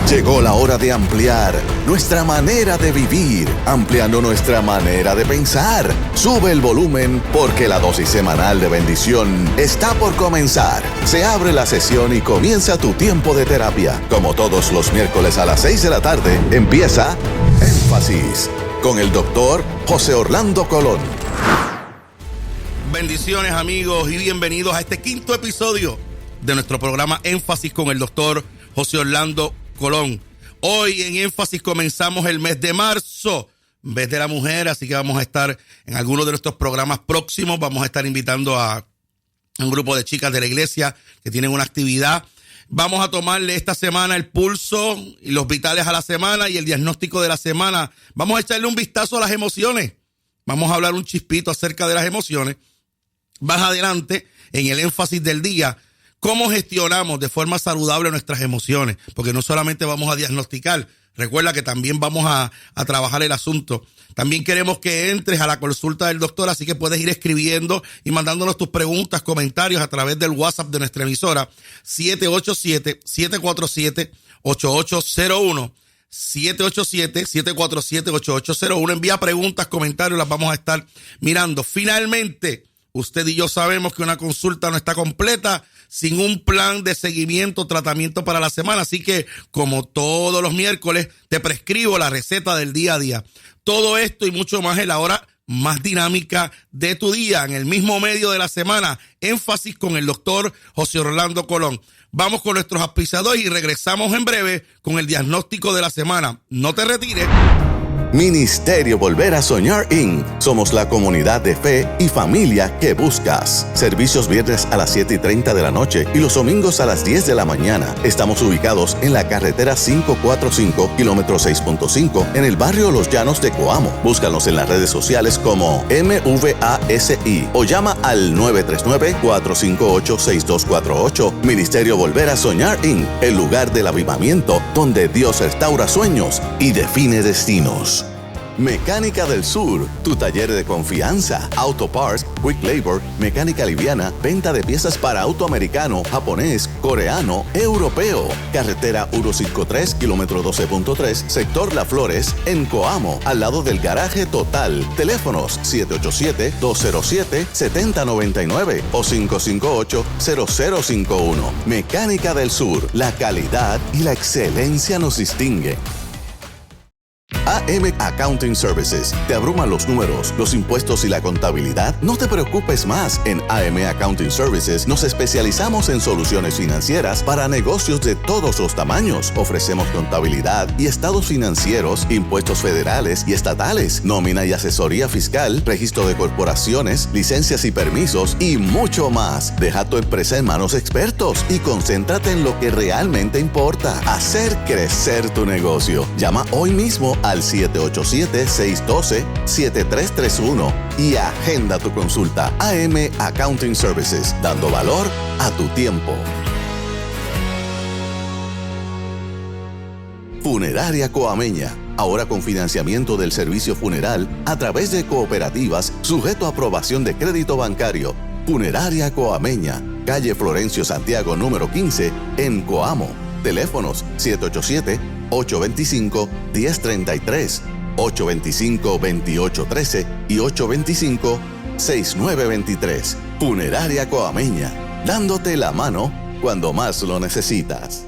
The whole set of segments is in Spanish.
Llegó la hora de ampliar nuestra manera de vivir, ampliando nuestra manera de pensar. Sube el volumen porque la dosis semanal de bendición está por comenzar. Se abre la sesión y comienza tu tiempo de terapia. Como todos los miércoles a las 6 de la tarde, empieza Énfasis con el doctor José Orlando Colón. Bendiciones, amigos, y bienvenidos a este quinto episodio de nuestro programa Énfasis con el doctor José Orlando Colón. Hoy en Énfasis comenzamos el mes de marzo, mes de la mujer, así que vamos a estar en algunos de nuestros programas próximos. Vamos a estar invitando a un grupo de chicas de la iglesia que tienen una actividad. Vamos a tomarle esta semana el pulso y los vitales a la semana y el diagnóstico de la semana. Vamos a echarle un vistazo a las emociones. Vamos a hablar un chispito acerca de las emociones. Más adelante, en el énfasis del día, cómo gestionamos de forma saludable nuestras emociones, porque no solamente vamos a diagnosticar, recuerda que también vamos a trabajar el asunto. También queremos que entres a la consulta del doctor, así que puedes ir escribiendo y mandándonos tus preguntas, comentarios a través del WhatsApp de nuestra emisora 787-747-8801. 787-747-8801. Envía preguntas, comentarios, las vamos a estar mirando. Finalmente, usted y yo sabemos que una consulta no está completa sin un plan de seguimiento, tratamiento para la semana. Así que, como todos los miércoles, te prescribo la receta del día a día. Todo esto y mucho más en la hora más dinámica de tu día, en el mismo medio de la semana. Énfasis con el doctor José Orlando Colón. Vamos con nuestros auspiciadores y regresamos en breve con el diagnóstico de la semana. No te retires. Ministerio Volver a Soñar Inc. Somos la comunidad de fe y familia que buscas. Servicios viernes a las 7:30 de la noche y los domingos a las 10 de la mañana. Estamos ubicados en la carretera 545, kilómetro 6.5, en el barrio Los Llanos de Coamo. Búscanos en las redes sociales como MVASI o llama al 939-458-6248. Ministerio Volver a Soñar Inc. El lugar del avivamiento donde Dios restaura sueños y define destinos. Mecánica del Sur, tu taller de confianza. Auto Parts, Quick Labor, mecánica liviana, venta de piezas para auto americano, japonés, coreano, europeo. Carretera 153, kilómetro 12.3, sector La Flores, en Coamo, al lado del garaje Total. Teléfonos 787-207-7099 o 558-0051. Mecánica del Sur, la calidad y la excelencia nos distinguen. AM Accounting Services. ¿Te abruman los números, los impuestos y la contabilidad? No te preocupes más. En AM Accounting Services nos especializamos en soluciones financieras para negocios de todos los tamaños. Ofrecemos contabilidad y estados financieros, impuestos federales y estatales, nómina y asesoría fiscal, registro de corporaciones, licencias y permisos y mucho más. Deja tu empresa en manos expertos y concéntrate en lo que realmente importa: hacer crecer tu negocio. Llama hoy mismo al 787-612-7331 y agenda tu consulta. AM Accounting Services, dando valor a tu tiempo. Funeraria Coameña, ahora con financiamiento del servicio funeral a través de cooperativas, sujeto a aprobación de crédito bancario. Funeraria Coameña, calle Florencio Santiago número 15, en Coamo. Teléfonos 787-825-1033, 825-2813 y 825-6923. Funeraria Coameña, dándote la mano cuando más lo necesitas.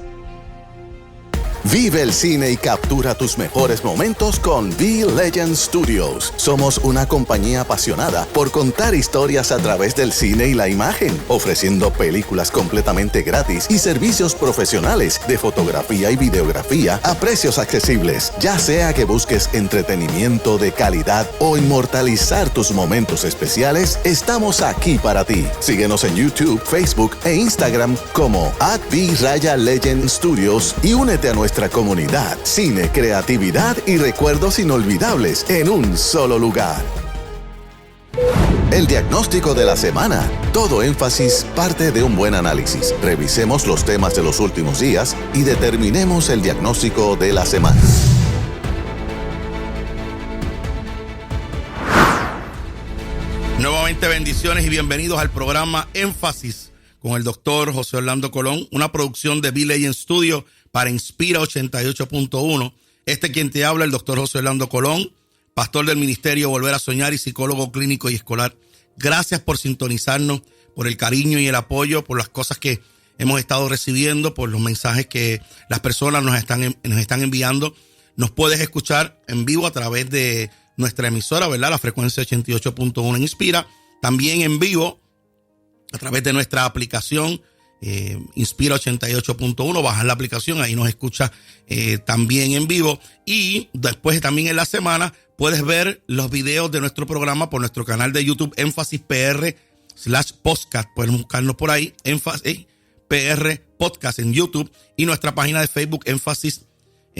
Vive el cine y captura tus mejores momentos con V-Legend Studios. Somos una compañía apasionada por contar historias a través del cine y la imagen, ofreciendo películas completamente gratis y servicios profesionales de fotografía y videografía a precios accesibles. Ya sea que busques entretenimiento de calidad o inmortalizar tus momentos especiales, estamos aquí para ti. Síguenos en YouTube, Facebook e Instagram como @V-Legend Studios y únete a nuestra comunidad. Cine, creatividad y recuerdos inolvidables en un solo lugar. El diagnóstico de la semana. Todo énfasis parte de un buen análisis. Revisemos los temas de los últimos días y determinemos el diagnóstico de la semana. Nuevamente bendiciones y bienvenidos al programa Énfasis con el doctor José Orlando Colón, una producción de V-Legend Studio para Inspira 88.1. Quien te habla, el doctor José Orlando Colón, pastor del Ministerio Volver a Soñar y psicólogo clínico y escolar. Gracias por sintonizarnos, por el cariño y el apoyo, por las cosas que hemos estado recibiendo, por los mensajes que las personas nos están enviando. Nos puedes escuchar en vivo a través de nuestra emisora, ¿verdad? La frecuencia 88.1 en Inspira. También en vivo a través de nuestra aplicación Inspira 88.1. Bajar la aplicación, ahí nos escucha también en vivo. Y después también en la semana puedes ver los videos de nuestro programa por nuestro canal de YouTube Énfasis PR/podcast. Pueden buscarnos por ahí, Énfasis PR Podcast en YouTube, y nuestra página de Facebook Énfasis,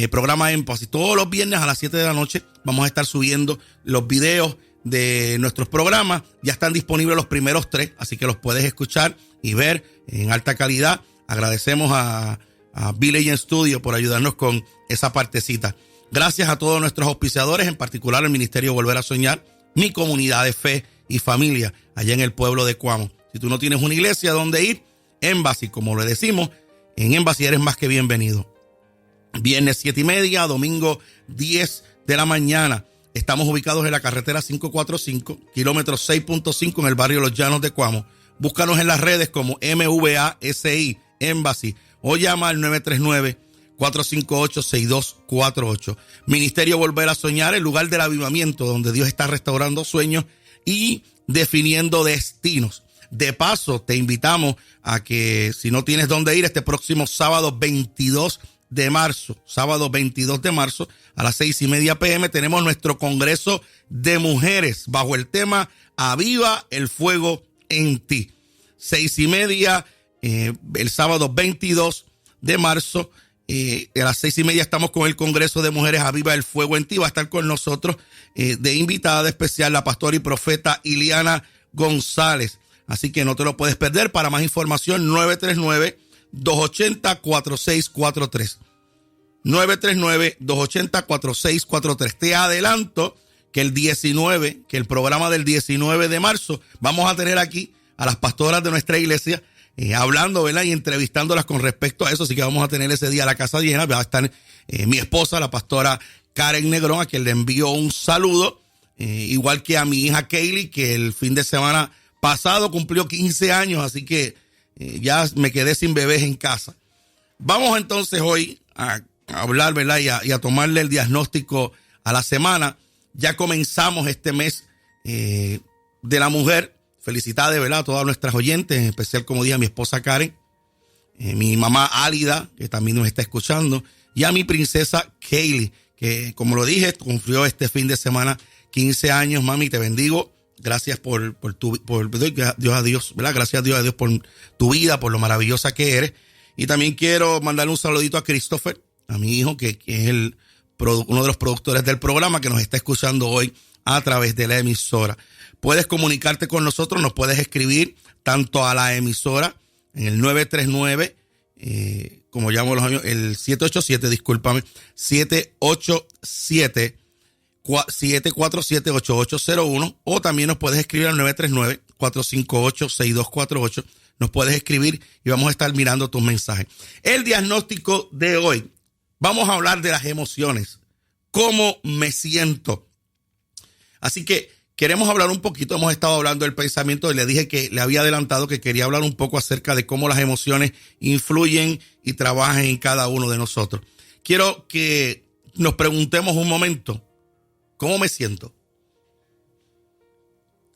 programa Énfasis. Todos los viernes a las 7 de la noche vamos a estar subiendo los videos de nuestros programas. Ya están disponibles los primeros 3, así que los puedes escuchar y ver en alta calidad. Agradecemos a V-Legend Studio por ayudarnos con esa partecita. Gracias a todos nuestros auspiciadores, en particular el Ministerio Volver a Soñar, mi comunidad de fe y familia allá en el pueblo de Cuamo. Si tú no tienes una iglesia donde ir, Énfasis, como le decimos, en Énfasis eres más que bienvenido. Viernes 7:30, domingo 10 de la mañana. Estamos ubicados en la carretera 545, kilómetro 6.5 en el barrio Los Llanos de Cuamo. Búscanos en las redes como MVASI, Énfasis, o llama al 939-458-6248. Ministerio Volver a Soñar, el lugar del avivamiento donde Dios está restaurando sueños y definiendo destinos. De paso, te invitamos a que, si no tienes dónde ir, este próximo sábado 22 de marzo a las 6:30 p.m. tenemos nuestro Congreso de Mujeres bajo el tema Aviva el Fuego en Ti. 6:30 el sábado 22 de marzo. A las 6:30 estamos con el Congreso de Mujeres Aviva el Fuego en Ti. Va a estar con nosotros de invitada especial la pastora y profeta Iliana González. Así que no te lo puedes perder. Para más información, 939-280-4643. 939-280-4643. Te adelanto que el programa del 19 de marzo, vamos a tener aquí a las pastoras de nuestra iglesia hablando, ¿verdad? Y entrevistándolas con respecto a eso. Así que vamos a tener ese día la casa llena. Va a estar mi esposa, la pastora Karen Negrón, a quien le envío un saludo. Igual que a mi hija Kaylee, que el fin de semana pasado cumplió 15 años, así que ya me quedé sin bebés en casa. Vamos entonces hoy a hablar, ¿verdad? Y a tomarle el diagnóstico a la semana. Ya comenzamos este mes de la mujer. Felicidades, ¿verdad? A todas nuestras oyentes, en especial, como dije, a mi esposa Karen, mi mamá Álida, que también nos está escuchando, y a mi princesa Kaylee, que, como lo dije, cumplió este fin de semana 15 años. Mami, te bendigo. Gracias por Dios a Dios, ¿verdad? Gracias a Dios por tu vida, por lo maravillosa que eres. Y también quiero mandarle un saludito a Christopher, a mi hijo, que es uno de los productores del programa, que nos está escuchando hoy a través de la emisora. Puedes comunicarte con nosotros, nos puedes escribir tanto a la emisora en el 939, como llamo los años, el 747, o también nos puedes escribir al 939-458-6248. Nos puedes escribir y vamos a estar mirando tus mensajes. El diagnóstico de hoy, vamos a hablar de las emociones. ¿Cómo me siento? Así que queremos hablar un poquito, hemos estado hablando del pensamiento y le dije que le había adelantado que quería hablar un poco acerca de cómo las emociones influyen y trabajan en cada uno de nosotros. Quiero que nos preguntemos un momento, ¿cómo me siento?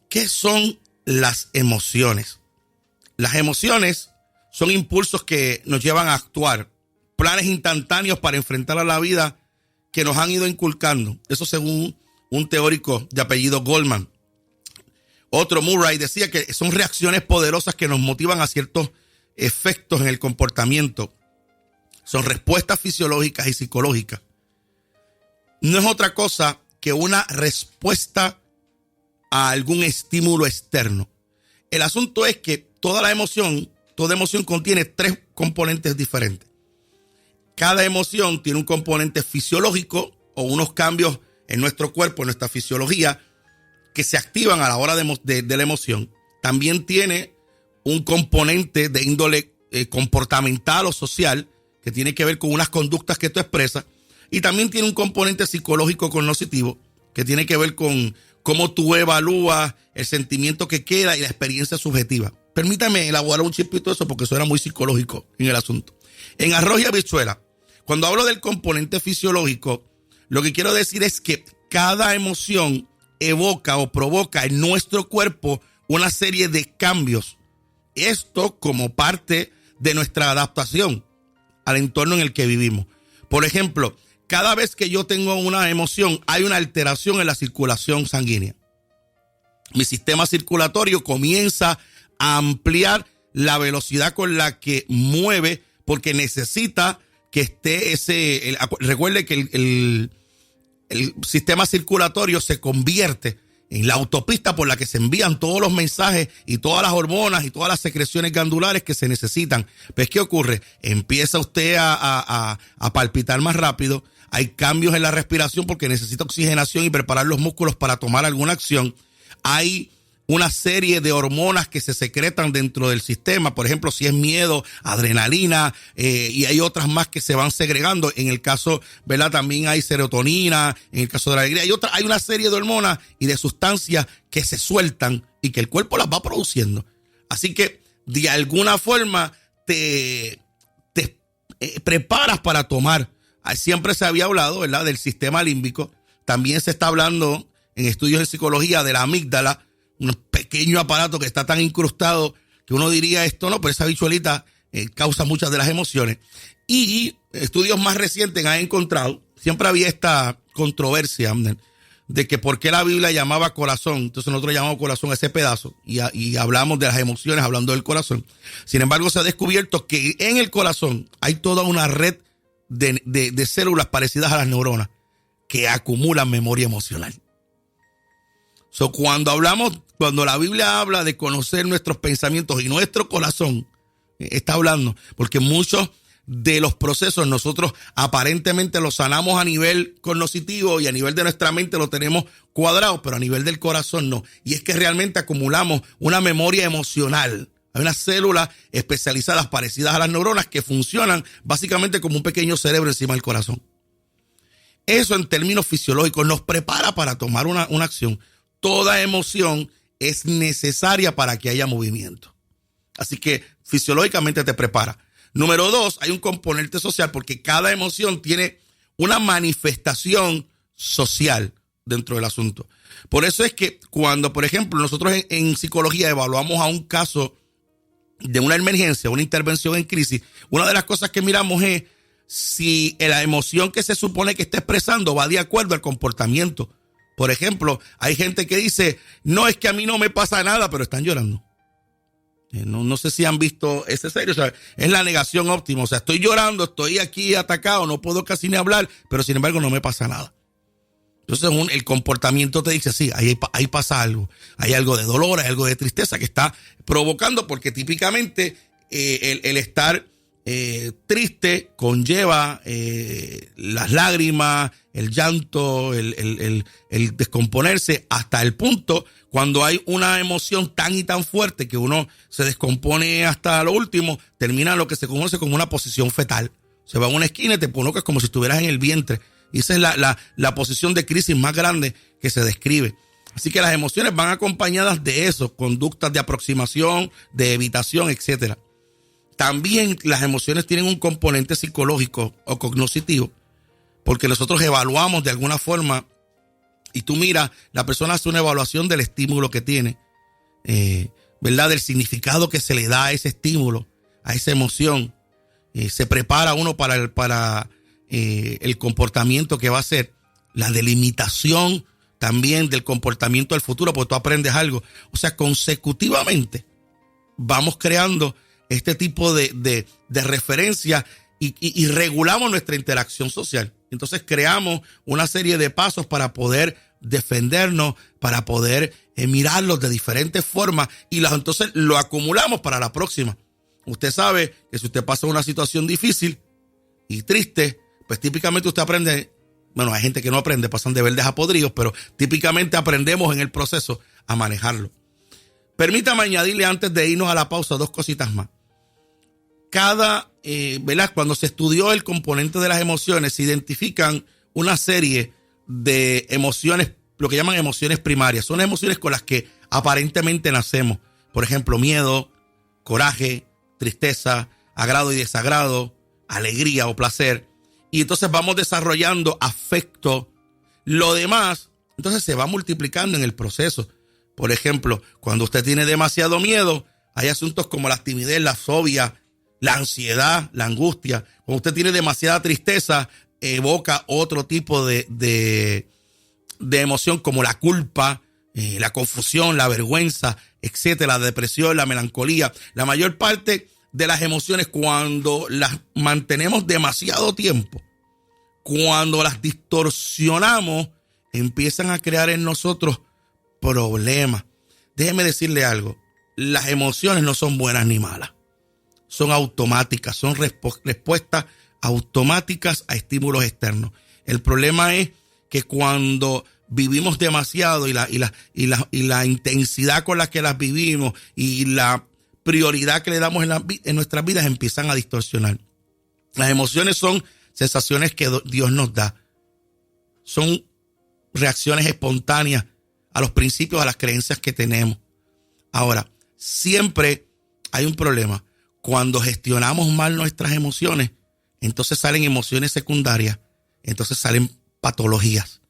¿Qué son las emociones? Las emociones son impulsos que nos llevan a actuar, planes instantáneos para enfrentar a la vida que nos han ido inculcando. Eso según un teórico de apellido Goldman. Otro, Murray, decía que son reacciones poderosas que nos motivan a ciertos efectos en el comportamiento. Son respuestas fisiológicas y psicológicas. No es otra cosa que una respuesta a algún estímulo externo. El asunto es que toda emoción contiene 3 componentes diferentes. Cada emoción tiene un componente fisiológico o unos cambios en nuestro cuerpo, en nuestra fisiología, que se activan a la hora de la emoción. También tiene un componente de índole comportamental o social, que tiene que ver con unas conductas que tú expresas, y también tiene un componente psicológico cognitivo, que tiene que ver con cómo tú evalúas el sentimiento que queda y la experiencia subjetiva. Permítame elaborar un chispito de eso porque eso era muy psicológico en el asunto. En arroz y habichuela, cuando hablo del componente fisiológico, lo que quiero decir es que cada emoción evoca o provoca en nuestro cuerpo una serie de cambios. Esto como parte de nuestra adaptación al entorno en el que vivimos. Por ejemplo, cada vez que yo tengo una emoción, hay una alteración en la circulación sanguínea. Mi sistema circulatorio comienza a ampliar la velocidad con la que mueve, porque necesita que esté recuerde que el sistema circulatorio se convierte en la autopista por la que se envían todos los mensajes y todas las hormonas y todas las secreciones glandulares que se necesitan. Pues, ¿qué ocurre? Empieza usted a palpitar más rápido, hay cambios en la respiración porque necesita oxigenación y preparar los músculos para tomar alguna acción. Hay una serie de hormonas que se secretan dentro del sistema, por ejemplo, si es miedo, adrenalina, y hay otras más que se van segregando. En el caso, ¿verdad? También hay serotonina, en el caso de la alegría, hay una serie de hormonas y de sustancias que se sueltan y que el cuerpo las va produciendo. Así que, de alguna forma, te preparas para tomar. Siempre se había hablado, ¿verdad?, del sistema límbico. También se está hablando en estudios de psicología de la amígdala, un pequeño aparato que está tan incrustado que uno diría esto no, pero esa bichuelita causa muchas de las emociones. Y estudios más recientes han encontrado, siempre había esta controversia, Abner, de que por qué la Biblia llamaba corazón. Entonces nosotros llamamos corazón a ese pedazo y hablamos de las emociones hablando del corazón. Sin embargo, se ha descubierto que en el corazón hay toda una red de células parecidas a las neuronas que acumulan memoria emocional. Cuando la Biblia habla de conocer nuestros pensamientos y nuestro corazón, está hablando, porque muchos de los procesos nosotros aparentemente los sanamos a nivel cognitivo y a nivel de nuestra mente lo tenemos cuadrado, pero a nivel del corazón no. Y es que realmente acumulamos una memoria emocional. Hay unas células especializadas parecidas a las neuronas que funcionan básicamente como un pequeño cerebro encima del corazón. Eso en términos fisiológicos nos prepara para tomar una acción. Toda emoción es necesaria para que haya movimiento. Así que fisiológicamente te prepara. Número 2, hay un componente social porque cada emoción tiene una manifestación social dentro del asunto. Por eso es que cuando, por ejemplo, nosotros en psicología evaluamos a un caso de una emergencia, una intervención en crisis, una de las cosas que miramos es si la emoción que se supone que está expresando va de acuerdo al comportamiento. Por ejemplo, hay gente que dice, no, es que a mí no me pasa nada, pero están llorando. No sé si han visto ese serio, o sea, es la negación óptima. O sea, estoy llorando, estoy aquí atacado, no puedo casi ni hablar, pero sin embargo no me pasa nada. Entonces el comportamiento te dice, sí, ahí pasa algo. Hay algo de dolor, hay algo de tristeza que está provocando, porque típicamente el estar triste conlleva las lágrimas, el llanto, el descomponerse, hasta el punto cuando hay una emoción tan y tan fuerte que uno se descompone hasta lo último, termina lo que se conoce como una posición fetal. Se va a una esquina y te colocas como si estuvieras en el vientre. Y esa es la posición de crisis más grande que se describe. Así que las emociones van acompañadas de eso, conductas de aproximación, de evitación, etcétera. También las emociones tienen un componente psicológico o cognitivo, porque nosotros evaluamos de alguna forma, y tú miras, la persona hace una evaluación del estímulo que tiene, ¿verdad? Del significado que se le da a ese estímulo, a esa emoción. Se prepara uno para el comportamiento que va a hacer, la delimitación también del comportamiento del futuro, porque tú aprendes algo. O sea, consecutivamente vamos creando este tipo de referencia y regulamos nuestra interacción social. Entonces creamos una serie de pasos para poder defendernos, para poder mirarlos de diferentes formas y entonces lo acumulamos para la próxima. Usted sabe que si usted pasa una situación difícil y triste, pues típicamente usted aprende, bueno, hay gente que no aprende, pasan de verdes a podridos, pero típicamente aprendemos en el proceso a manejarlo. Permítame añadirle antes de irnos a la pausa 2 cositas más. ¿verdad? Cuando se estudió el componente de las emociones, se identifican una serie de emociones, lo que llaman emociones primarias. Son emociones con las que aparentemente nacemos. Por ejemplo, miedo, coraje, tristeza, agrado y desagrado, alegría o placer. Y entonces vamos desarrollando afecto. Lo demás, entonces se va multiplicando en el proceso. Por ejemplo, cuando usted tiene demasiado miedo, hay asuntos como la timidez, la fobia, la ansiedad, la angustia. Cuando usted tiene demasiada tristeza, evoca otro tipo de emoción como la culpa, la confusión, la vergüenza, etcétera, la depresión, la melancolía. La mayor parte de las emociones, cuando las mantenemos demasiado tiempo, cuando las distorsionamos, empiezan a crear en nosotros problemas. Déjeme decirle algo. Las emociones no son buenas ni malas. Son automáticas, son respuestas automáticas a estímulos externos. El problema es que cuando vivimos demasiado y la intensidad con la que las vivimos y la prioridad que le damos en nuestras vidas empiezan a distorsionar. Las emociones son sensaciones que Dios nos da. Son reacciones espontáneas a los principios, a las creencias que tenemos. Ahora, siempre hay un problema. Cuando gestionamos mal nuestras emociones, entonces salen emociones secundarias, entonces salen patologías.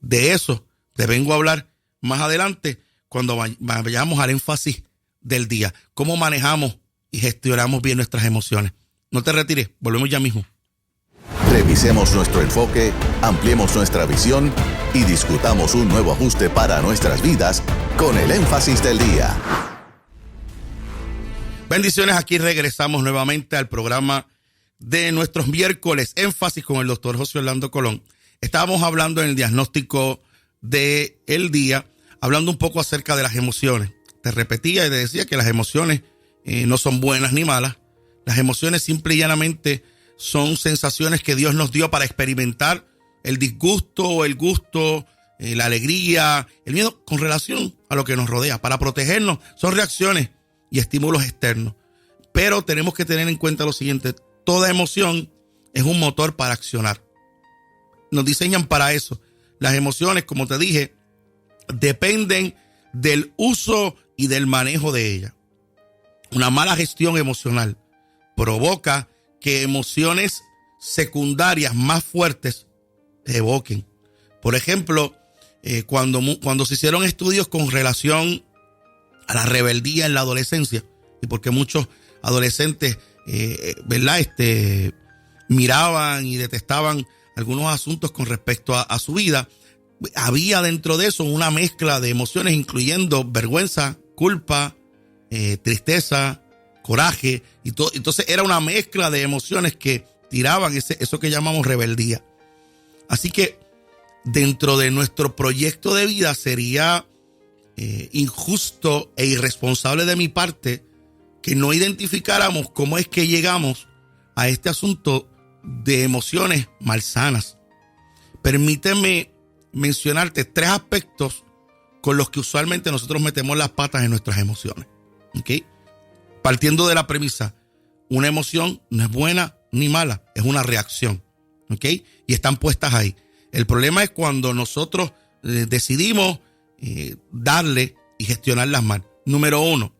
De eso te vengo a hablar más adelante cuando vayamos al énfasis del día. Cómo manejamos y gestionamos bien nuestras emociones. No te retires, volvemos ya mismo. Revisemos nuestro enfoque, ampliemos nuestra visión y discutamos un nuevo ajuste para nuestras vidas con el énfasis del día. Bendiciones, aquí regresamos nuevamente al programa de nuestros miércoles, énfasis con el doctor José Orlando Colón. Estábamos hablando en el diagnóstico del día, hablando un poco acerca de las emociones. Te repetía y te decía que las emociones no son buenas ni malas. Las emociones simple y llanamente son sensaciones que Dios nos dio para experimentar el disgusto, el gusto, la alegría, el miedo con relación a lo que nos rodea, para protegernos. Son reacciones y estímulos externos. Pero tenemos que tener en cuenta lo siguiente: toda emoción es un motor para accionar. Nos diseñan para eso. Las emociones, como te dije, dependen del uso y del manejo de ellas. Una mala gestión emocional provoca que emociones secundarias más fuertes evoquen. Por ejemplo, cuando se hicieron estudios con relación a la rebeldía en la adolescencia, y porque muchos adolescentes, miraban y detestaban algunos asuntos con respecto a su vida, había dentro de eso una mezcla de emociones, incluyendo vergüenza, culpa, tristeza, coraje, y todo. Entonces era una mezcla de emociones que tiraban eso que llamamos rebeldía. Así que dentro de nuestro proyecto de vida sería injusto e irresponsable de mi parte que no identificáramos cómo es que llegamos a este asunto de emociones malsanas. Permíteme mencionarte 3 aspectos con los que usualmente nosotros metemos las patas en nuestras emociones. ¿Okay? Partiendo de la premisa, una emoción no es buena ni mala, es una reacción. ¿Okay? Y están puestas ahí. El problema es cuando nosotros decidimos darle y gestionarlas mal. Número 1,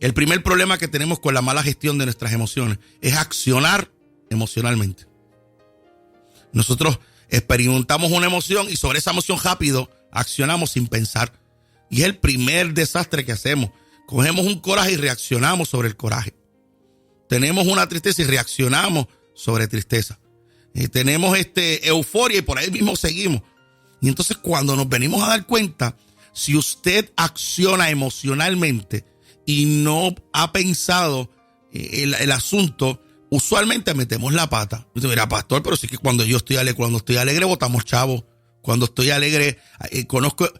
el primer problema que tenemos con la mala gestión de nuestras emociones es accionar emocionalmente. Nosotros experimentamos una emoción y sobre esa emoción rápido accionamos sin pensar. Y es el primer desastre que hacemos. Cogemos un coraje y reaccionamos sobre el coraje. Tenemos una tristeza y reaccionamos sobre tristeza. Tenemos euforia y por ahí mismo seguimos. Y entonces cuando nos venimos a dar cuenta, si usted acciona emocionalmente y no ha pensado el asunto, usualmente metemos la pata. Usted dirá, pastor, pero sí que cuando estoy alegre botamos chavos. Cuando estoy alegre, conozco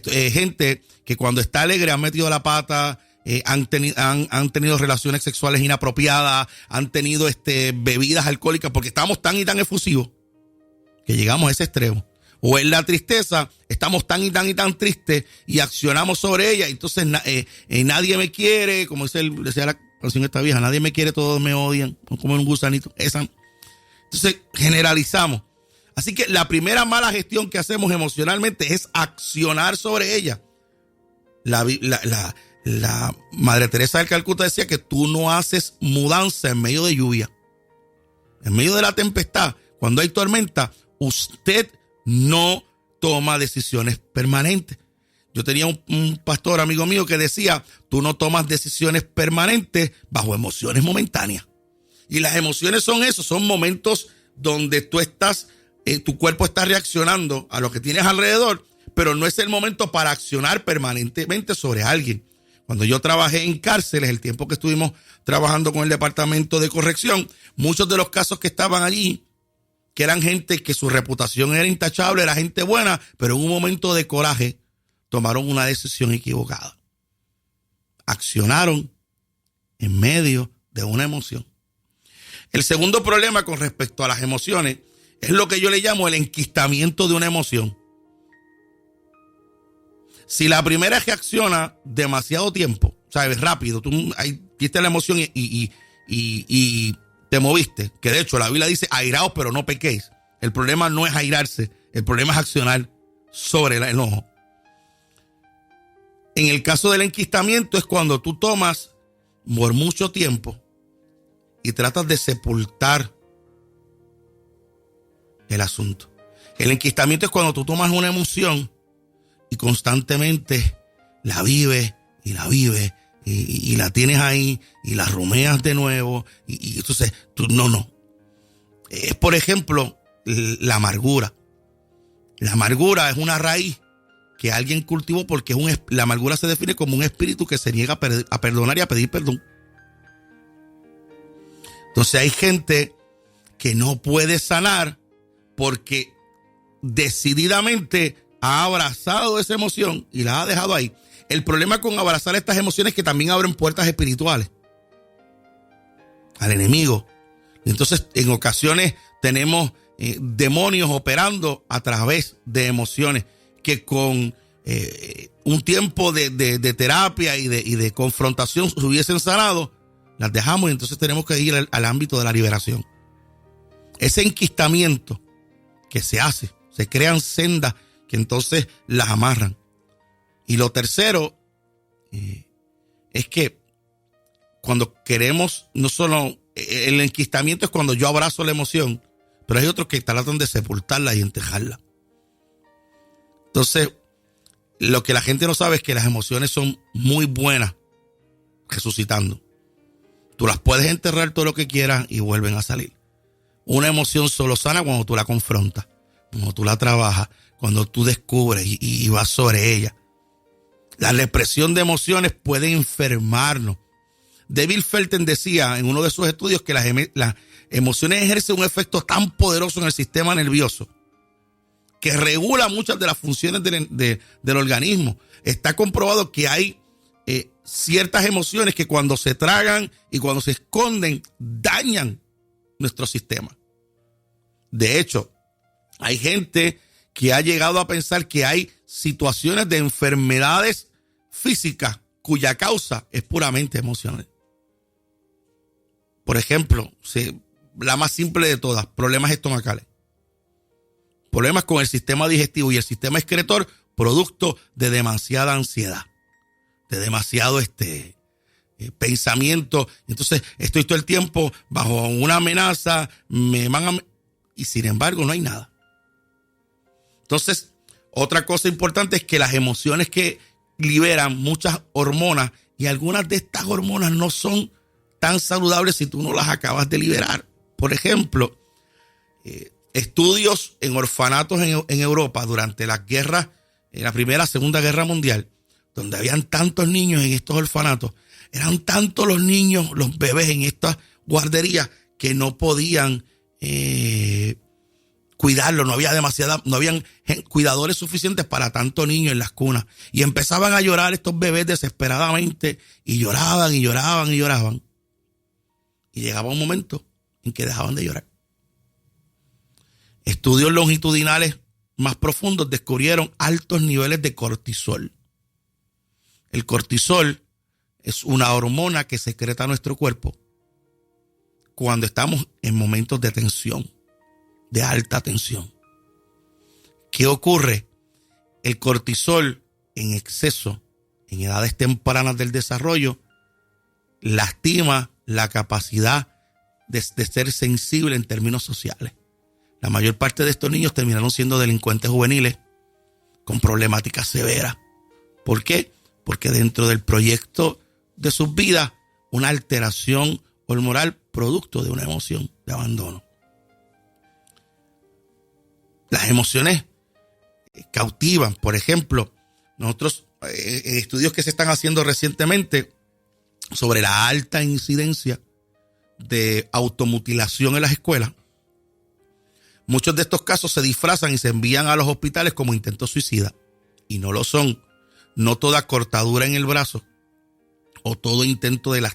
gente que cuando está alegre han metido la pata, han tenido relaciones sexuales inapropiadas, han tenido bebidas alcohólicas, porque estamos tan y tan efusivos que llegamos a ese extremo. O en la tristeza, estamos tan y tan tristes y accionamos sobre ella. Entonces nadie me quiere, como decía canción esta vieja, nadie me quiere, todos me odian, como un gusanito. Esa. Entonces, generalizamos. Así que la primera mala gestión que hacemos emocionalmente es accionar sobre ella. La Madre Teresa del Calcuta decía que tú no haces mudanza en medio de lluvia. En medio de la tempestad, cuando hay tormenta, usted no toma decisiones permanentes. Yo tenía un pastor amigo mío que decía, tú no tomas decisiones permanentes bajo emociones momentáneas. Y las emociones son eso, son momentos donde tú estás, tu cuerpo está reaccionando a lo que tienes alrededor, pero no es el momento para accionar permanentemente sobre alguien. Cuando yo trabajé en cárceles, el tiempo que estuvimos trabajando con el departamento de corrección, muchos de los casos que estaban allí, que eran gente que su reputación era intachable, era gente buena, pero en un momento de coraje tomaron una decisión equivocada. Accionaron en medio de una emoción. El segundo problema con respecto a las emociones es lo que yo le llamo el enquistamiento de una emoción. Si la primera reacciona demasiado tiempo, sabes, rápido, tú viste la emoción y te moviste, que de hecho la Biblia dice airaos pero no pequéis. El problema no es airarse, el problema es accionar sobre el enojo. En el caso del enquistamiento es cuando tú tomas por mucho tiempo y tratas de sepultar el asunto. El enquistamiento es cuando tú tomas una emoción y constantemente la vives y la vives y la tienes ahí y la rumeas de nuevo y entonces tú no. Es por ejemplo la amargura. La amargura es una raíz que alguien cultivó porque la amargura se define como un espíritu que se niega a perdonar y a pedir perdón. Entonces hay gente que no puede sanar porque decididamente ha abrazado esa emoción y la ha dejado ahí. El problema con abrazar estas emociones es que también abren puertas espirituales al enemigo. Y entonces en ocasiones tenemos demonios operando a través de emociones que con un tiempo de terapia y de confrontación se hubiesen sanado, las dejamos y entonces tenemos que ir al ámbito de la liberación. Ese enquistamiento que se hace, se crean sendas que entonces las amarran. Y lo tercero es que cuando queremos, no solo el enquistamiento es cuando yo abrazo la emoción, pero hay otros que tratan de sepultarla y enterrarla. Entonces, lo que la gente no sabe es que las emociones son muy buenas resucitando. Tú las puedes enterrar todo lo que quieras y vuelven a salir. Una emoción solo sana cuando tú la confrontas, cuando tú la trabajas, cuando tú descubres y vas sobre ella. La represión de emociones puede enfermarnos. David Felten decía en uno de sus estudios que las emociones ejercen un efecto tan poderoso en el sistema nervioso que regula muchas de las funciones del organismo. Está comprobado que hay ciertas emociones que cuando se tragan y cuando se esconden dañan nuestro sistema. De hecho, hay gente que ha llegado a pensar que hay situaciones de enfermedades físicas cuya causa es puramente emocional. Por ejemplo, la más simple de todas, problemas estomacales. Problemas con el sistema digestivo y el sistema excretor, producto de demasiada ansiedad, de demasiado pensamiento. Entonces estoy todo el tiempo bajo una amenaza, y sin embargo no hay nada. Entonces, otra cosa importante es que las emociones que liberan muchas hormonas, y algunas de estas hormonas no son tan saludables si tú no las acabas de liberar. Por ejemplo, estudios en orfanatos en Europa durante las guerras, en la Primera y Segunda Guerra Mundial, donde habían tantos niños en estos orfanatos, eran tantos los niños, los bebés en estas guarderías que no podían cuidarlo, no habían cuidadores suficientes para tanto niño en las cunas. Y empezaban a llorar estos bebés desesperadamente y lloraban y lloraban y lloraban. Y llegaba un momento en que dejaban de llorar. Estudios longitudinales más profundos descubrieron altos niveles de cortisol. El cortisol es una hormona que secreta nuestro cuerpo cuando estamos en momentos de tensión, de alta tensión. ¿Qué ocurre? El cortisol en exceso en edades tempranas del desarrollo lastima la capacidad de ser sensible en términos sociales. La mayor parte de estos niños terminaron siendo delincuentes juveniles con problemáticas severas. ¿Por qué? Porque dentro del proyecto de sus vidas, una alteración hormonal producto de una emoción de abandono. Las emociones cautivan. Por ejemplo, nosotros en estudios que se están haciendo recientemente sobre la alta incidencia de automutilación en las escuelas, muchos de estos casos se disfrazan y se envían a los hospitales como intentos suicidas, y no lo son. No toda cortadura en el brazo o todo intento de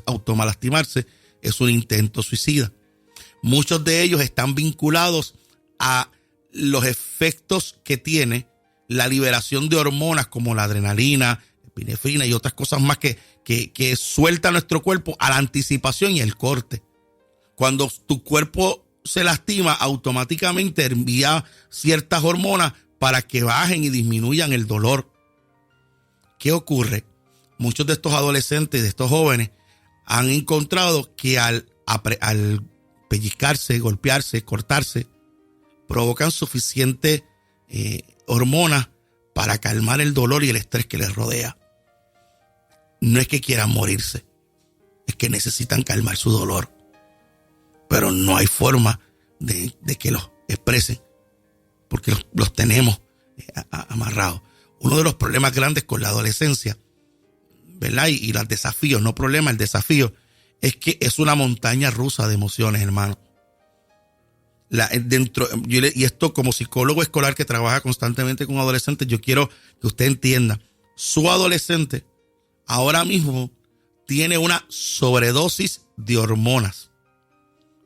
automalastimarse es un intento suicida. Muchos de ellos están vinculados a los efectos que tiene la liberación de hormonas como la adrenalina, epinefrina y otras cosas más que suelta nuestro cuerpo a la anticipación y el corte. Cuando tu cuerpo se lastima, automáticamente envía ciertas hormonas para que bajen y disminuyan el dolor. ¿Qué ocurre? Muchos de estos adolescentes, de estos jóvenes, han encontrado que al pellizcarse, golpearse, cortarse, provocan suficiente hormonas para calmar el dolor y el estrés que les rodea. No es que quieran morirse, es que necesitan calmar su dolor. Pero no hay forma de que los expresen, porque los tenemos amarrados. Uno de los problemas grandes con la adolescencia, ¿verdad? Y los desafíos, no problema, el desafío, es que es una montaña rusa de emociones, hermano. Y esto como psicólogo escolar que trabaja constantemente con adolescentes, yo quiero que usted entienda, su adolescente ahora mismo tiene una sobredosis de hormonas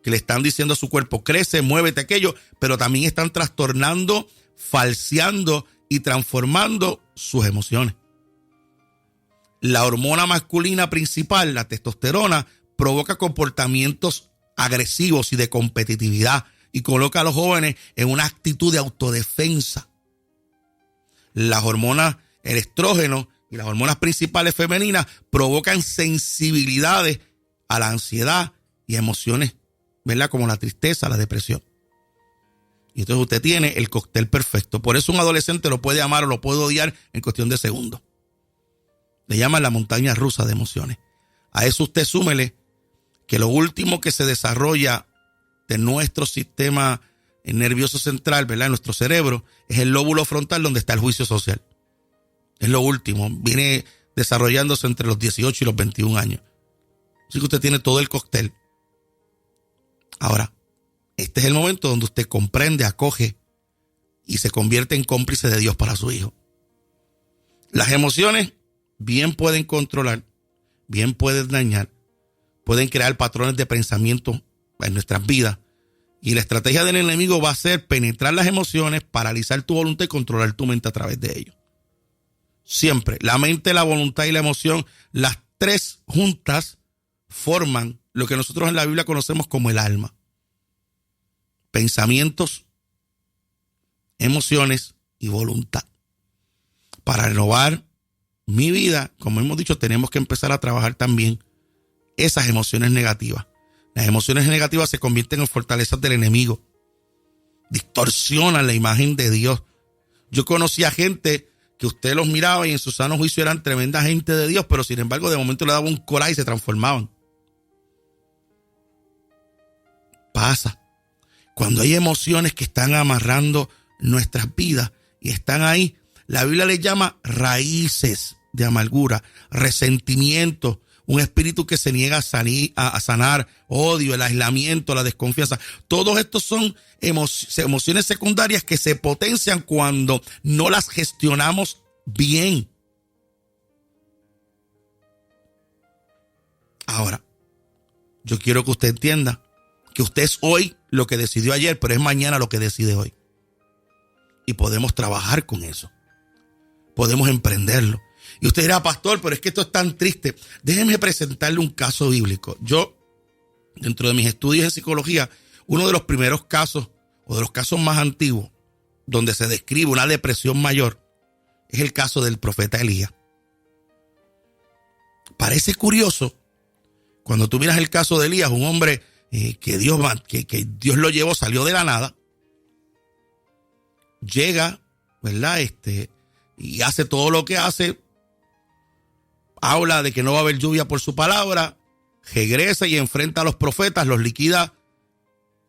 que le están diciendo a su cuerpo, crece, muévete, aquello, pero también están trastornando, falseando y transformando sus emociones. La hormona masculina principal, la testosterona, provoca comportamientos agresivos y de competitividad y coloca a los jóvenes en una actitud de autodefensa. Las hormonas, el estrógeno y las hormonas principales femeninas provocan sensibilidades a la ansiedad y emociones, ¿verdad? Como la tristeza, la depresión. Y entonces usted tiene el cóctel perfecto. Por eso un adolescente lo puede amar o lo puede odiar en cuestión de segundos. Le llaman la montaña rusa de emociones. A eso usted súmele que lo último que se desarrolla de nuestro sistema nervioso central, ¿verdad? En nuestro cerebro, es el lóbulo frontal donde está el juicio social. Es lo último. Viene desarrollándose entre los 18 y los 21 años. Así que usted tiene todo el cóctel. Ahora, este es el momento donde usted comprende, acoge y se convierte en cómplice de Dios para su hijo. Las emociones bien pueden controlar, bien pueden dañar, pueden crear patrones de pensamiento en nuestras vidas. Y la estrategia del enemigo va a ser penetrar las emociones, paralizar tu voluntad y controlar tu mente a través de ello. Siempre, la mente, la voluntad y la emoción, las tres juntas forman lo que nosotros en la Biblia conocemos como el alma. Pensamientos, emociones y voluntad. Para renovar mi vida, como hemos dicho, tenemos que empezar a trabajar también esas emociones negativas. Las emociones negativas se convierten en fortalezas del enemigo. Distorsionan la imagen de Dios. Yo conocí a gente que usted los miraba y en su sano juicio eran tremenda gente de Dios, pero sin embargo de momento le daba un coraje y se transformaban. Pasa. Cuando hay emociones que están amarrando nuestras vidas y están ahí, la Biblia les llama raíces de amargura, resentimiento, un espíritu que se niega a sanar, odio, el aislamiento, la desconfianza. Todos estos son emociones secundarias que se potencian cuando no las gestionamos bien. Ahora, yo quiero que usted entienda que usted es hoy lo que decidió ayer, pero es mañana lo que decide hoy. Y podemos trabajar con eso. Podemos emprenderlo. Y usted dirá, pastor, pero es que esto es tan triste. Déjeme presentarle un caso bíblico. Yo, dentro de mis estudios en psicología, uno de los primeros casos, o de los casos más antiguos, donde se describe una depresión mayor, es el caso del profeta Elías. Parece curioso, cuando tú miras el caso de Elías, un hombre que Dios lo llevó, salió de la nada, llega, ¿verdad? Y hace todo lo que hace, habla de que no va a haber lluvia por su palabra, regresa y enfrenta a los profetas, los liquida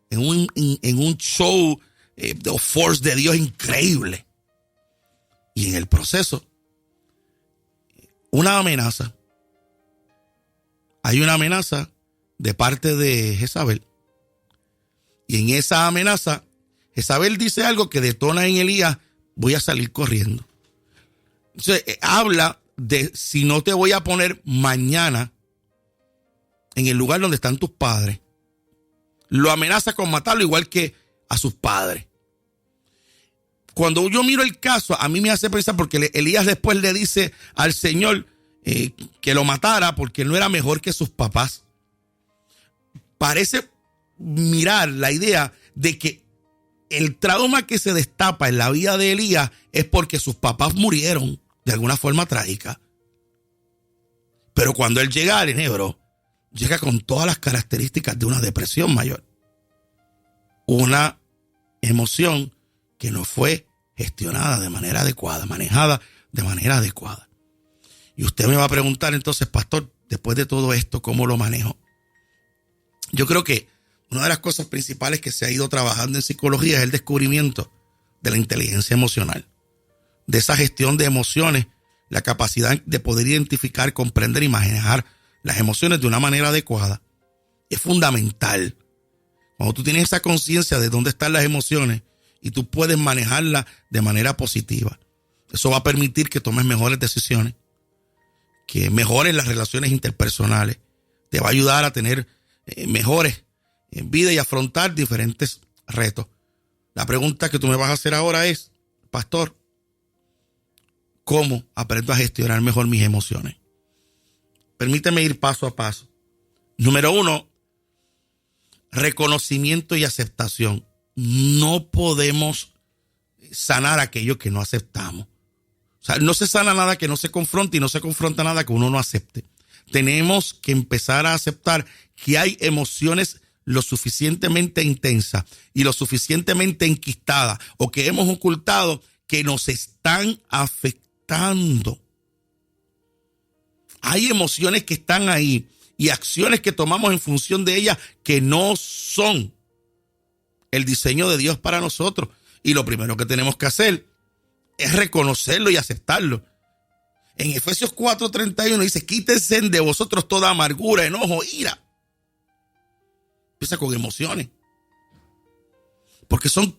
en un show de force de Dios increíble. Y en el proceso, hay una amenaza de parte de Jezabel. Y en esa amenaza, Jezabel dice algo que detona en Elías, voy a salir corriendo. Entonces, habla de si no te voy a poner mañana en el lugar donde están tus padres. Lo amenaza con matarlo igual que a sus padres. Cuando yo miro el caso, a mí me hace pensar, porque Elías después le dice al Señor que lo matara porque no era mejor que sus papás. Parece mirar la idea de que el trauma que se destapa en la vida de Elías es porque sus papás murieron de alguna forma trágica. Pero cuando él llega al enebro, llega con todas las características de una depresión mayor. Una emoción que no fue gestionada de manera adecuada, manejada de manera adecuada. Y usted me va a preguntar entonces, pastor, después de todo esto, ¿cómo lo manejo? Yo creo que una de las cosas principales que se ha ido trabajando en psicología es el descubrimiento de la inteligencia emocional, de esa gestión de emociones, la capacidad de poder identificar, comprender y manejar las emociones de una manera adecuada. Es fundamental. Cuando tú tienes esa conciencia de dónde están las emociones y tú puedes manejarlas de manera positiva, eso va a permitir que tomes mejores decisiones, que mejores las relaciones interpersonales, te va a ayudar a tener mejores en vida y afrontar diferentes retos. La pregunta que tú me vas a hacer ahora es, pastor, ¿cómo aprendo a gestionar mejor mis emociones? Permíteme ir paso a paso. Número 1, reconocimiento y aceptación. No podemos sanar aquello que no aceptamos. O sea, no se sana nada que no se confronte y no se confronta nada que uno no acepte. Tenemos que empezar a aceptar que hay emociones lo suficientemente intensas y lo suficientemente enquistadas o que hemos ocultado que nos están afectando. Hay emociones que están ahí y acciones que tomamos en función de ellas que no son el diseño de Dios para nosotros. Y lo primero que tenemos que hacer es reconocerlo y aceptarlo. En Efesios 4:31 dice, quítense de vosotros toda amargura, enojo, ira. Empieza con emociones. Porque son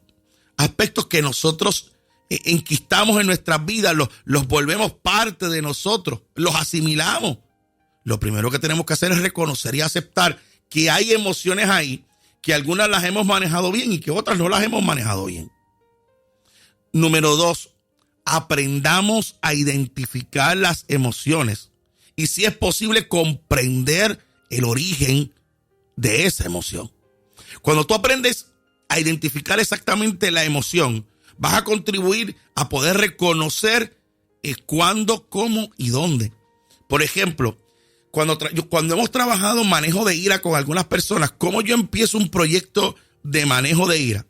aspectos que nosotros enquistamos en nuestras vidas, los volvemos parte de nosotros, los asimilamos. Lo primero que tenemos que hacer es reconocer y aceptar que hay emociones ahí, que algunas las hemos manejado bien y que otras no las hemos manejado bien. Número 2, aprendamos a identificar las emociones y, si es posible, comprender el origen de esa emoción. Cuando tú aprendes a identificar exactamente la emoción, vas a contribuir a poder reconocer cuándo, cómo y dónde. Por ejemplo, cuando hemos trabajado manejo de ira con algunas personas, ¿cómo yo empiezo un proyecto de manejo de ira?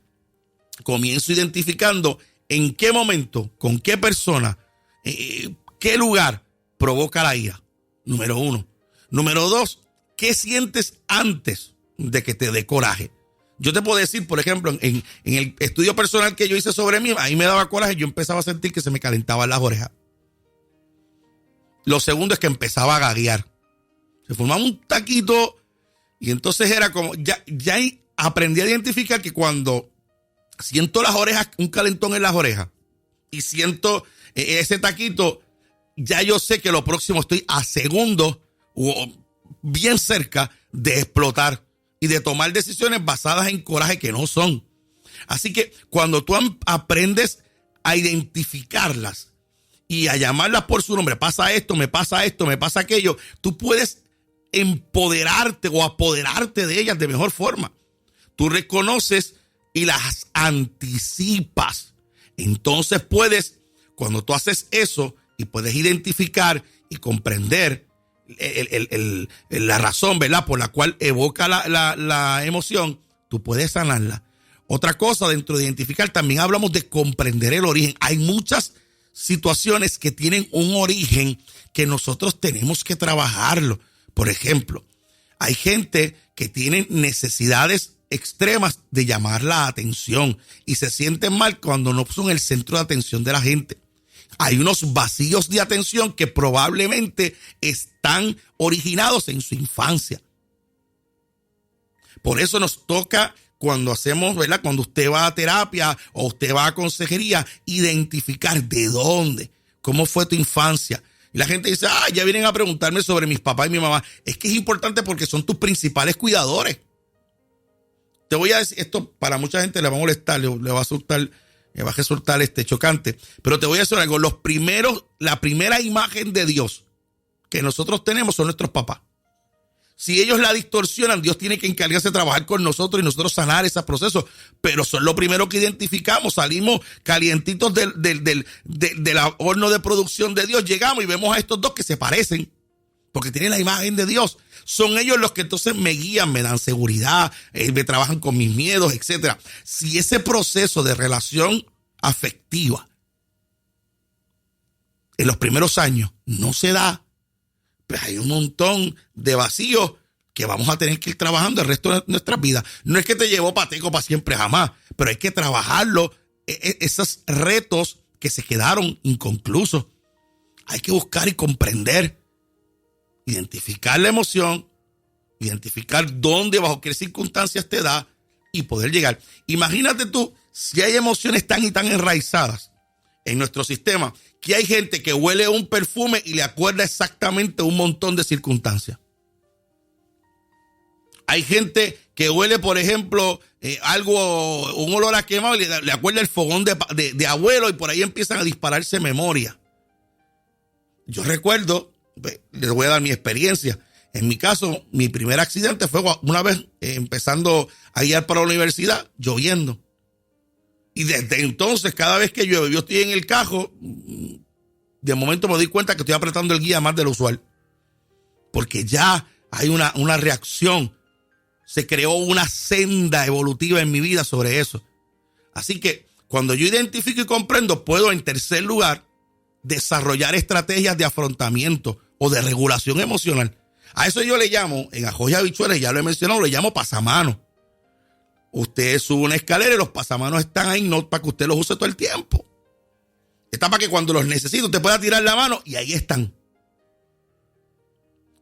Comienzo identificando en qué momento, con qué persona, qué lugar provoca la ira. Número 1. Número 2, ¿qué sientes antes de que te dé coraje? Yo te puedo decir, por ejemplo, en el estudio personal que yo hice sobre mí, ahí me daba coraje, yo empezaba a sentir que se me calentaban las orejas. Lo segundo es que empezaba a gaguear. Se formaba un taquito y entonces era como, ya aprendí a identificar que cuando siento las orejas, un calentón en las orejas y siento ese taquito, ya yo sé que lo próximo estoy a segundos o bien cerca de explotar y de tomar decisiones basadas en coraje que no son. Así que cuando tú aprendes a identificarlas y a llamarlas por su nombre, pasa esto, me pasa aquello, tú puedes empoderarte o apoderarte de ellas de mejor forma. Tú reconoces y las anticipas. Entonces cuando tú haces eso y puedes identificar y comprender la razón, ¿verdad?, por la cual evoca la emoción, tú puedes sanarla. Otra cosa, dentro de identificar, también hablamos de comprender el origen. Hay muchas situaciones que tienen un origen que nosotros tenemos que trabajarlo. Por ejemplo, hay gente que tiene necesidades extremas de llamar la atención y se sienten mal cuando no son el centro de atención de la gente. Hay unos vacíos de atención que probablemente están originados en su infancia. Por eso nos toca, cuando hacemos, ¿verdad?, cuando usted va a terapia o usted va a consejería, identificar de dónde, cómo fue tu infancia. Y la gente dice, ya vienen a preguntarme sobre mis papás y mi mamá. Es que es importante porque son tus principales cuidadores. Te voy a decir, esto para mucha gente le va a molestar, le va a resultar chocante, pero te voy a decir algo. La primera imagen de Dios que nosotros tenemos son nuestros papás. Si ellos la distorsionan, Dios tiene que encargarse de trabajar con nosotros y nosotros sanar ese proceso. Pero son lo primero que identificamos. Salimos calientitos del horno de producción de Dios. Llegamos y vemos a estos dos que se parecen porque tienen la imagen de Dios. Son ellos los que entonces me guían, me dan seguridad, me trabajan con mis miedos, etc. Si ese proceso de relación afectiva en los primeros años no se da, pues hay un montón de vacíos que vamos a tener que ir trabajando el resto de nuestras vidas. No es que te llevó pateco para siempre, jamás, pero hay que trabajarlo, esos retos que se quedaron inconclusos. Hay que buscar y comprender, identificar la emoción, identificar dónde, bajo qué circunstancias te da y poder llegar. Imagínate tú, si hay emociones tan y tan enraizadas en nuestro sistema, que hay gente que huele un perfume y le acuerda exactamente un montón de circunstancias. Hay gente que huele, por ejemplo, un olor a quemado y le acuerda el fogón de abuelo y por ahí empiezan a dispararse memoria. Yo recuerdo, les voy a dar mi experiencia. En mi caso, mi primer accidente fue una vez empezando a ir para la universidad, lloviendo. Y desde entonces, cada vez que llueve, yo estoy en el carro, de momento me doy cuenta que estoy apretando el guía más de lo usual. Porque ya hay una reacción. Se creó una senda evolutiva en mi vida sobre eso. Así que cuando yo identifico y comprendo, puedo, en tercer lugar, desarrollar estrategias de afrontamiento o de regulación emocional. A eso yo le llamo, en Ajos y Habichuelas, ya lo he mencionado, le llamo pasamanos. Usted sube una escalera y los pasamanos están ahí, no para que usted los use todo el tiempo. Está para que cuando los necesite usted pueda tirar la mano y ahí están.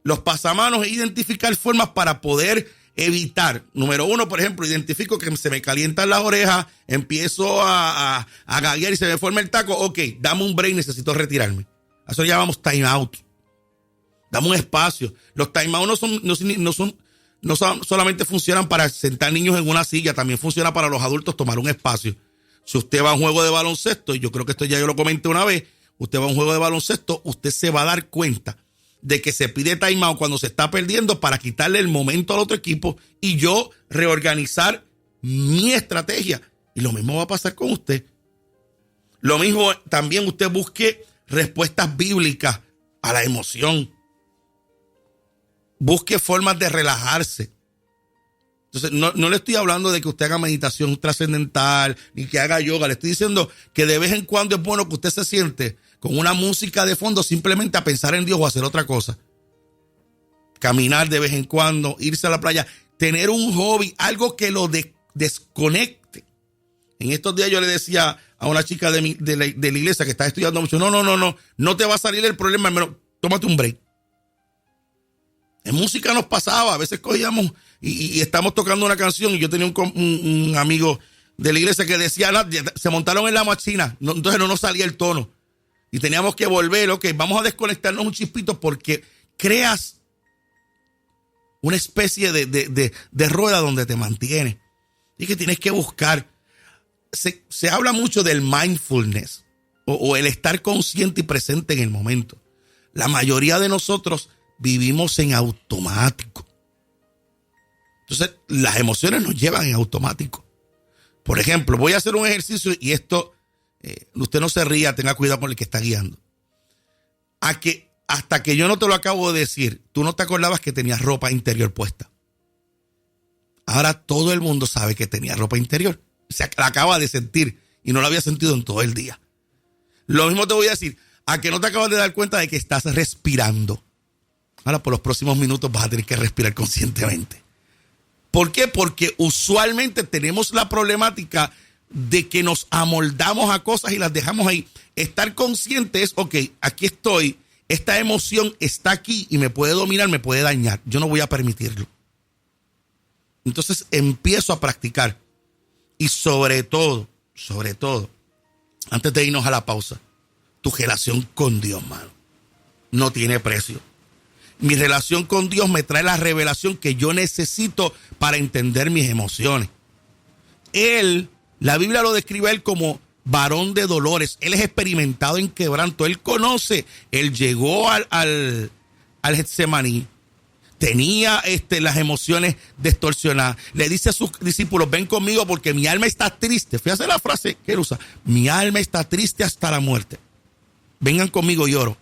Los pasamanos es identificar formas para poder evitar. Número uno, por ejemplo, identifico que se me calientan las orejas, empiezo a gaguear y se me forma el taco. Ok, dame un break, necesito retirarme. A eso le llamamos time out. Dame un espacio. Los time out no solamente funcionan para sentar niños en una silla, también funciona para los adultos tomar un espacio. Si usted va a un juego de baloncesto, y yo creo que esto ya yo lo comenté una vez, usted va a un juego de baloncesto, usted se va a dar cuenta de que se pide timeout cuando se está perdiendo para quitarle el momento al otro equipo y yo reorganizar mi estrategia. Y lo mismo va a pasar con usted. Lo mismo también usted busque respuestas bíblicas a la emoción. Busque formas de relajarse. Entonces, no le estoy hablando de que usted haga meditación trascendental ni que haga yoga. Le estoy diciendo que de vez en cuando es bueno que usted se siente con una música de fondo simplemente a pensar en Dios o hacer otra cosa. Caminar de vez en cuando, irse a la playa, tener un hobby, algo que lo desconecte. En estos días yo le decía a una chica de la iglesia que está estudiando mucho, no te va a salir el problema, hermano, tómate un break. En música nos pasaba, a veces cogíamos y estamos tocando una canción y yo tenía un amigo de la iglesia que decía, se montaron en la machina, entonces no nos salía el tono y teníamos que volver, ok, vamos a desconectarnos un chispito porque creas una especie de rueda donde te mantiene y que tienes que buscar. Se habla mucho del mindfulness, o el estar consciente y presente en el momento. La mayoría de nosotros vivimos en automático. Entonces, las emociones nos llevan en automático. Por ejemplo, voy a hacer un ejercicio y esto, usted no se ría, tenga cuidado con el que está guiando. Hasta que yo no te lo acabo de decir, tú no te acordabas que tenías ropa interior puesta. Ahora todo el mundo sabe que tenía ropa interior. Se la acaba de sentir y no la había sentido en todo el día. Lo mismo te voy a decir, a que no te acabas de dar cuenta de que estás respirando. Ahora por los próximos minutos vas a tener que respirar conscientemente. ¿Por qué? Porque usualmente tenemos la problemática de que nos amoldamos a cosas y las dejamos ahí. Estar consciente es, ok, aquí estoy, esta emoción está aquí y me puede dominar, me puede dañar. Yo no voy a permitirlo. Entonces empiezo a practicar. Y sobre todo, antes de irnos a la pausa, tu relación con Dios, mano, no tiene precio. Mi relación con Dios me trae la revelación que yo necesito para entender mis emociones. Él, la Biblia lo describe a él como varón de dolores. Él es experimentado en quebranto. Él conoce. Él llegó al Getsemaní. Tenía las emociones distorsionadas. Le dice a sus discípulos, ven conmigo porque mi alma está triste. Fíjate la frase que él usa. Mi alma está triste hasta la muerte. Vengan conmigo y oro.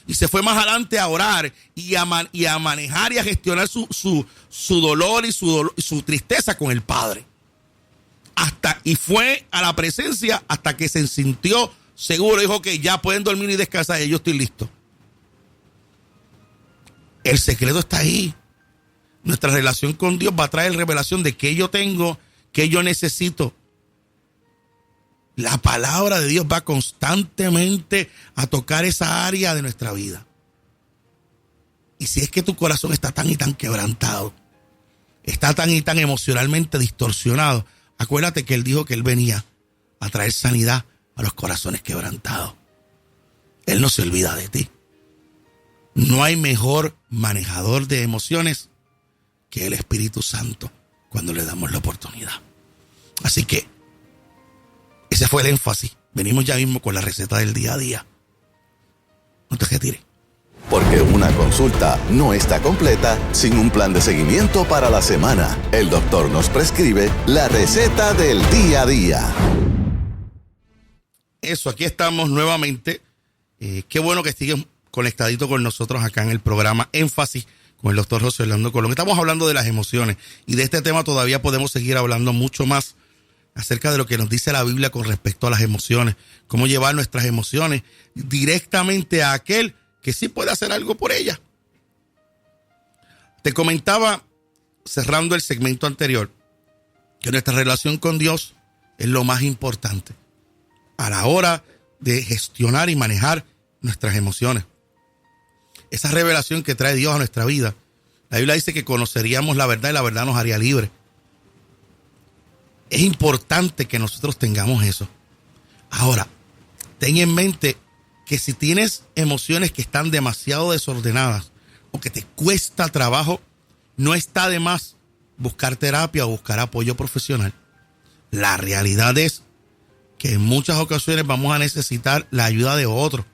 Y se fue más adelante a orar y a manejar y a gestionar su dolor y su tristeza con el Padre. Y fue a la presencia hasta que se sintió seguro. Dijo que ya pueden dormir y descansar. Y yo estoy listo. El secreto está ahí. Nuestra relación con Dios va a traer revelación de qué yo tengo, qué yo necesito. La palabra de Dios va constantemente a tocar esa área de nuestra vida. Y si es que tu corazón está tan y tan quebrantado, está tan y tan emocionalmente distorsionado, acuérdate que Él dijo que Él venía a traer sanidad a los corazones quebrantados. Él no se olvida de ti. No hay mejor manejador de emociones que el Espíritu Santo cuando le damos la oportunidad. Así que ese fue el énfasis. Venimos ya mismo con la receta del día a día. No te retires. Porque una consulta no está completa sin un plan de seguimiento para la semana. El doctor nos prescribe la receta del día a día. Eso, aquí estamos nuevamente. Qué bueno que siguen conectadito con nosotros acá en el programa Énfasis con el doctor José Orlando Colón. Estamos hablando de las emociones y de este tema todavía podemos seguir hablando mucho más acerca de lo que nos dice la Biblia con respecto a las emociones, cómo llevar nuestras emociones directamente a aquel que sí puede hacer algo por ellas. Te comentaba, cerrando el segmento anterior, que nuestra relación con Dios es lo más importante a la hora de gestionar y manejar nuestras emociones. Esa revelación que trae Dios a nuestra vida. La Biblia dice que conoceríamos la verdad y la verdad nos haría libres. Es importante que nosotros tengamos eso. Ahora, ten en mente que si tienes emociones que están demasiado desordenadas o que te cuesta trabajo, no está de más buscar terapia o buscar apoyo profesional. La realidad es que en muchas ocasiones vamos a necesitar la ayuda de otros.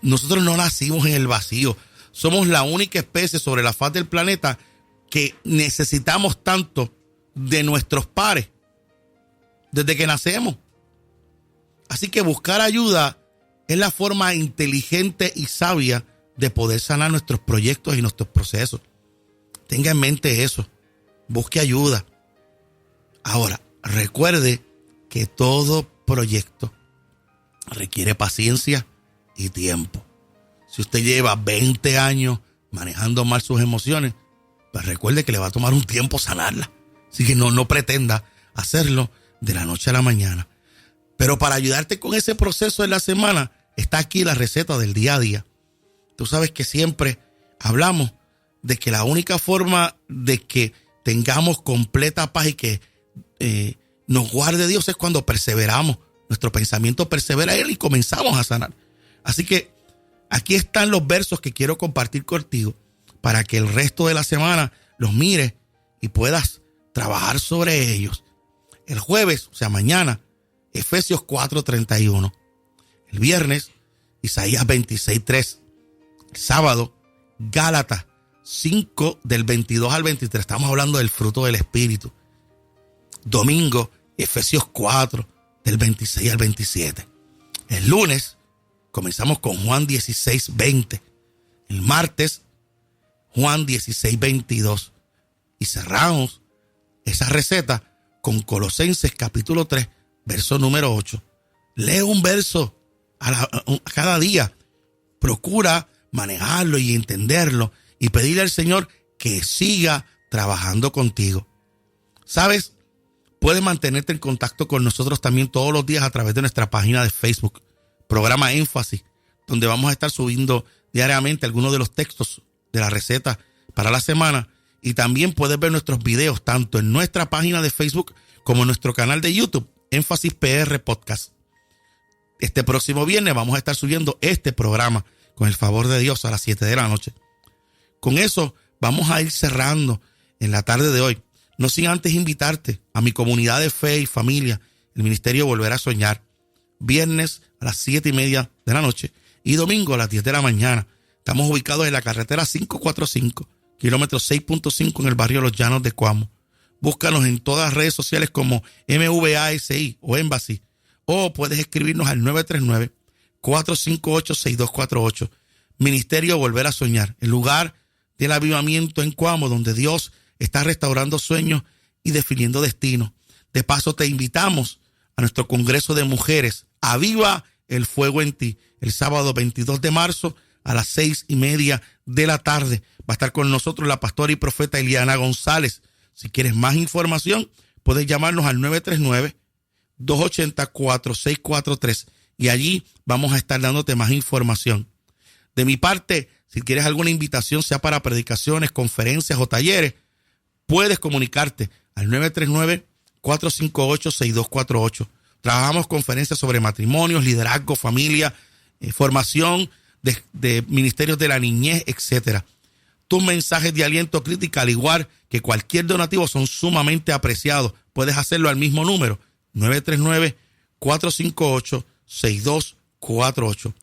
Nosotros no nacimos en el vacío. Somos la única especie sobre la faz del planeta que necesitamos tanto de nuestros pares desde que nacemos. Así que buscar ayuda es la forma inteligente y sabia de poder sanar nuestros proyectos y nuestros procesos. Tenga en mente eso. Busque ayuda. Ahora, recuerde que todo proyecto requiere paciencia y tiempo. Si usted lleva 20 años manejando mal sus emociones, pues recuerde que le va a tomar un tiempo sanarla. Así que no pretenda hacerlo de la noche a la mañana. Pero para ayudarte con ese proceso en la semana, está aquí la receta del día a día. Tú sabes que siempre hablamos de que la única forma de que tengamos completa paz y que nos guarde Dios es cuando perseveramos. Nuestro pensamiento persevera en Él y comenzamos a sanar. Así que aquí están los versos que quiero compartir contigo para que el resto de la semana los mires y puedas trabajar sobre ellos. El jueves, o sea mañana, Efesios 4:31. El viernes, Isaías 26:3. El sábado, Gálatas 5 del 22 al 23. Estamos hablando del fruto del Espíritu. Domingo, Efesios 4 del 26 al 27. El lunes, comenzamos con Juan 16:20. El martes, Juan 16:22. Y cerramos esa receta con Colosenses capítulo 3, verso número 8. Lee un verso a cada día. Procura manejarlo y entenderlo y pedirle al Señor que siga trabajando contigo. ¿Sabes? Puedes mantenerte en contacto con nosotros también todos los días a través de nuestra página de Facebook, programa Énfasis, donde vamos a estar subiendo diariamente algunos de los textos de la receta para la semana. Y también puedes ver nuestros videos tanto en nuestra página de Facebook como en nuestro canal de YouTube, Énfasis PR Podcast. Este próximo viernes vamos a estar subiendo este programa con el favor de Dios a las 7 de la noche. Con eso vamos a ir cerrando en la tarde de hoy. No sin antes invitarte a mi comunidad de fe y familia, el Ministerio Volver a Soñar. Viernes a las 7:30 de la noche y domingo a las 10 de la mañana. Estamos ubicados en la carretera 545, kilómetro 6.5 en el barrio Los Llanos de Cuamo. Búscanos en todas las redes sociales como MVASI o Embassy. O puedes escribirnos al 939-458-6248. Ministerio Volver a Soñar, el lugar del avivamiento en Cuamo, donde Dios está restaurando sueños y definiendo destinos. De paso, te invitamos a nuestro Congreso de Mujeres, Aviva el Fuego en Ti, el sábado 22 de marzo a las 6:30 de la tarde. Va a estar con nosotros la pastora y profeta Eliana González. Si quieres más información, puedes llamarnos al 939-280-4643 y allí vamos a estar dándote más información. De mi parte, si quieres alguna invitación, sea para predicaciones, conferencias o talleres, puedes comunicarte al 939-458-6248. Trabajamos conferencias sobre matrimonios, liderazgo, familia, formación de ministerios de la niñez, etc. Tus mensajes de aliento, crítica, al igual que cualquier donativo, son sumamente apreciados. Puedes hacerlo al mismo número, 939-458-6248.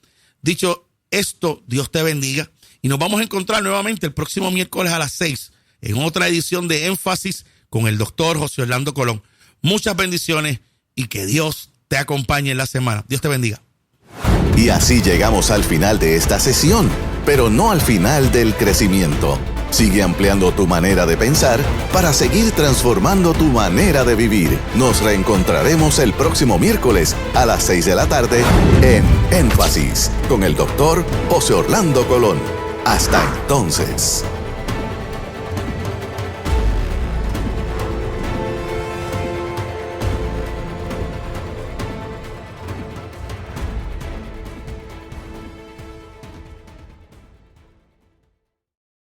Dicho esto, Dios te bendiga y nos vamos a encontrar nuevamente el próximo miércoles a las 6 en otra edición de Énfasis con el doctor José Orlando Colón. Muchas bendiciones y que Dios te acompañe en la semana. Dios te bendiga. Y así llegamos al final de esta sesión, pero no al final del crecimiento. Sigue ampliando tu manera de pensar para seguir transformando tu manera de vivir. Nos reencontraremos el próximo miércoles a las 6 de la tarde en Énfasis con el doctor José Orlando Colón. Hasta entonces.